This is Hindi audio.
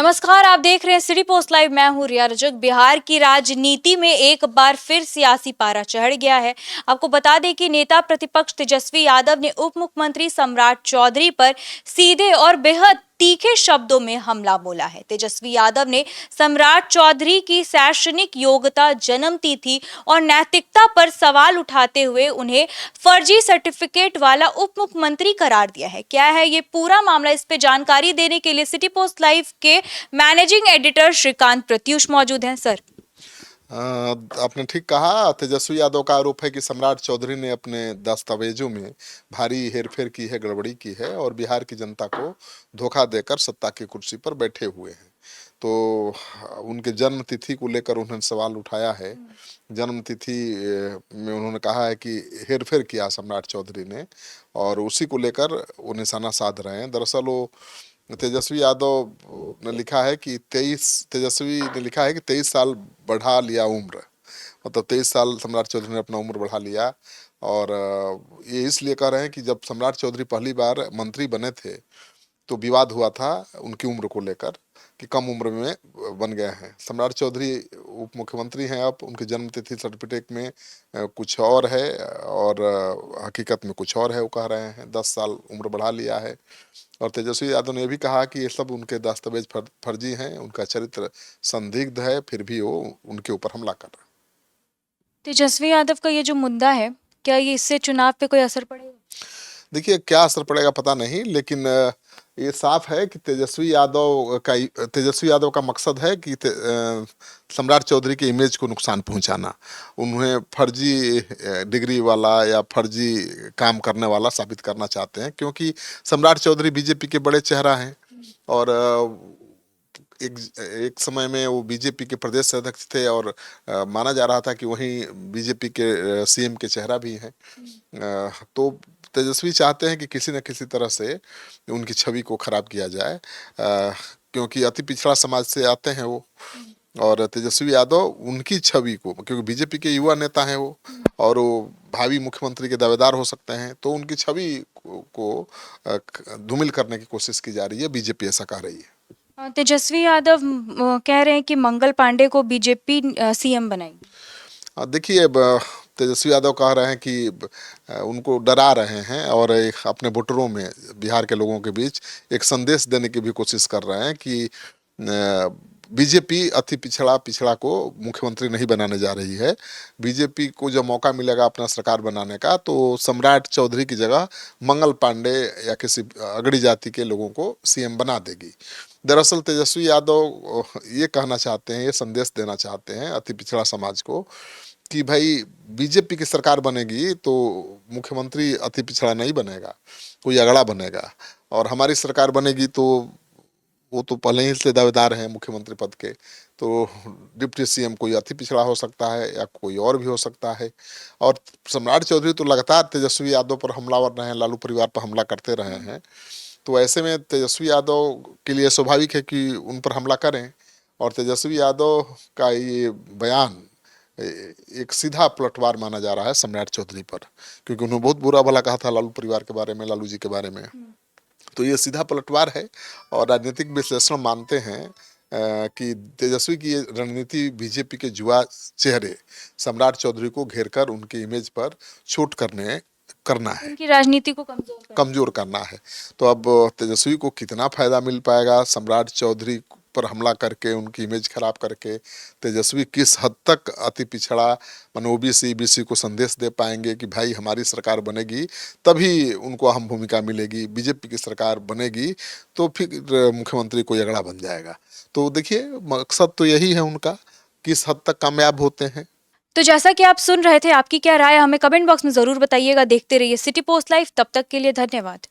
नमस्कार, आप देख रहे हैं सिटी पोस्ट लाइव। मैं हूं रिया रजक। बिहार की राजनीति में एक बार फिर सियासी पारा चढ़ गया है। आपको बता दें कि नेता प्रतिपक्ष तेजस्वी यादव ने उप मुख्यमंत्री सम्राट चौधरी पर सीधे और बेहद तीखे शब्दों में हमला बोला है। तेजस्वी यादव ने सम्राट चौधरी की शैक्षणिक योग्यता, जन्म तिथि और नैतिकता पर सवाल उठाते हुए उन्हें फर्जी सर्टिफिकेट वाला उप मुख्यमंत्री करार दिया है। क्या है ये पूरा मामला, इस पे जानकारी देने के लिए सिटी पोस्ट लाइव के मैनेजिंग एडिटर श्रीकांत प्रत्युष मौजूद हैं। सर, आपने ठीक कहा। तेजस्वी यादव का आरोप है कि सम्राट चौधरी ने अपने दस्तावेजों में भारी हेरफेर की है, गड़बड़ी की है और बिहार की जनता को धोखा देकर सत्ता की कुर्सी पर बैठे हुए हैं। तो उनके जन्म तिथि को लेकर उन्होंने सवाल उठाया है। जन्म तिथि में उन्होंने कहा है कि हेरफेर किया सम्राट चौधरी ने और उसी को लेकर वो निशाना साध रहे हैं। दरअसल वो तेजस्वी यादव ने लिखा है कि 23 साल बढ़ा लिया उम्र, मतलब 23 साल सम्राट चौधरी ने अपना उम्र बढ़ा लिया। और ये इसलिए कह रहे हैं कि जब सम्राट चौधरी पहली बार मंत्री बने थे तो विवाद हुआ था उनकी उम्र को लेकर कि कम उम्र में बन गए हैं। सम्राट चौधरी उप मुख्यमंत्री हैं, अब उनकी जन्म तिथि सर्टिफिकेट में कुछ और है और हकीकत में कुछ और है। वो कह रहे हैं 10 साल उम्र बढ़ा लिया है। और तेजस्वी यादव ने भी कहा कि ये सब उनके दस्तावेज फर्जी हैं, उनका चरित्र संदिग्ध है, फिर भी वो उनके ऊपर हमला कर रहे हैं। तेजस्वी यादव का ये जो मुद्दा है, क्या ये इससे चुनाव पे कोई असर पड़ेगा? देखिए, क्या असर पड़ेगा पता नहीं, लेकिन ये साफ है कि तेजस्वी यादव का मकसद है कि सम्राट चौधरी के इमेज को नुकसान पहुंचाना। उन्हें फर्जी डिग्री वाला या फर्जी काम करने वाला साबित करना चाहते हैं, क्योंकि सम्राट चौधरी बीजेपी के बड़े चेहरा हैं और एक समय में वो बीजेपी के प्रदेश अध्यक्ष थे और माना जा रहा था कि वहीं बीजेपी के सीएम के चेहरा भी हैं। तो तेजस्वी चाहते हैं कि किसी न किसी तरह से उनकी छवि को खराब किया जाए, क्योंकि अति पिछड़ा समाज से आते हैं वो। और तेजस्वी यादव उनकी छवि को, क्योंकि बीजेपी के युवा नेता हैं वो और वो भावी मुख्यमंत्री के दावेदार हो सकते हैं, तो उनकी छवि को धूमिल करने की कोशिश की जा रही है। बीजेपी ऐसा कह रही है। तेजस्वी यादव कह रहे हैं कि मंगल पांडे को बीजेपी सीएम बनाएगी। देखिए, तेजस्वी यादव कह रहे हैं कि उनको डरा रहे हैं और एक अपने वोटरों में, बिहार के लोगों के बीच एक संदेश देने की भी कोशिश कर रहे हैं कि बीजेपी अति पिछड़ा को मुख्यमंत्री नहीं बनाने जा रही है। बीजेपी को जब मौका मिलेगा अपना सरकार बनाने का तो सम्राट चौधरी की जगह मंगल पांडे या किसी अगड़ी जाति के लोगों को सीएम बना देगी। दरअसल तेजस्वी यादव ये कहना चाहते हैं, ये संदेश देना चाहते हैं अति पिछड़ा समाज को कि भाई बीजेपी की सरकार बनेगी तो मुख्यमंत्री अति पिछड़ा नहीं बनेगा, कोई अगड़ा बनेगा। और हमारी सरकार बनेगी तो वो तो पहले ही से दावेदार हैं मुख्यमंत्री पद के, तो डिप्टी सीएम कोई अति पिछड़ा हो सकता है या कोई और भी हो सकता है। और सम्राट चौधरी तो लगातार तेजस्वी यादव पर हमलावर रहे हैं, लालू परिवार पर हमला करते रहे हैं। तो ऐसे में तेजस्वी यादव के लिए स्वाभाविक है कि उन पर हमला करें। और तेजस्वी यादव का ये बयान एक सीधा पलटवार माना जा रहा है सम्राट चौधरी पर, क्योंकि उन्होंने बहुत बुरा भला कहा था लालू परिवार के बारे में, लालू जी के बारे में। तो ये सीधा पलटवार है और राजनीतिक विश्लेषण मानते हैं कि तेजस्वी की ये रणनीति बीजेपी के युवा चेहरे सम्राट चौधरी को घेरकर उनके इमेज पर चोट करना है, उनकी राजनीति को कमजोर करना है। तो अब तेजस्वी को कितना फायदा मिल पाएगा सम्राट चौधरी पर हमला करके, उनकी इमेज खराब करके, तेजस्वी किस हद तक अति पिछड़ा ओबीसी बीसी को संदेश दे पाएंगे कि भाई हमारी सरकार बनेगी तभी उनको अहम भूमिका मिलेगी, बीजेपी की सरकार बनेगी तो फिर मुख्यमंत्री कोई अगड़ा बन जाएगा। तो देखिए, मकसद तो यही है उनका, किस हद तक कामयाब होते हैं। तो जैसा कि आप सुन रहे थे, आपकी क्या राय है हमें कमेंट बॉक्स में जरूर बताइएगा। देखते रहिए सिटी पोस्ट लाइव। तब तक के लिए धन्यवाद।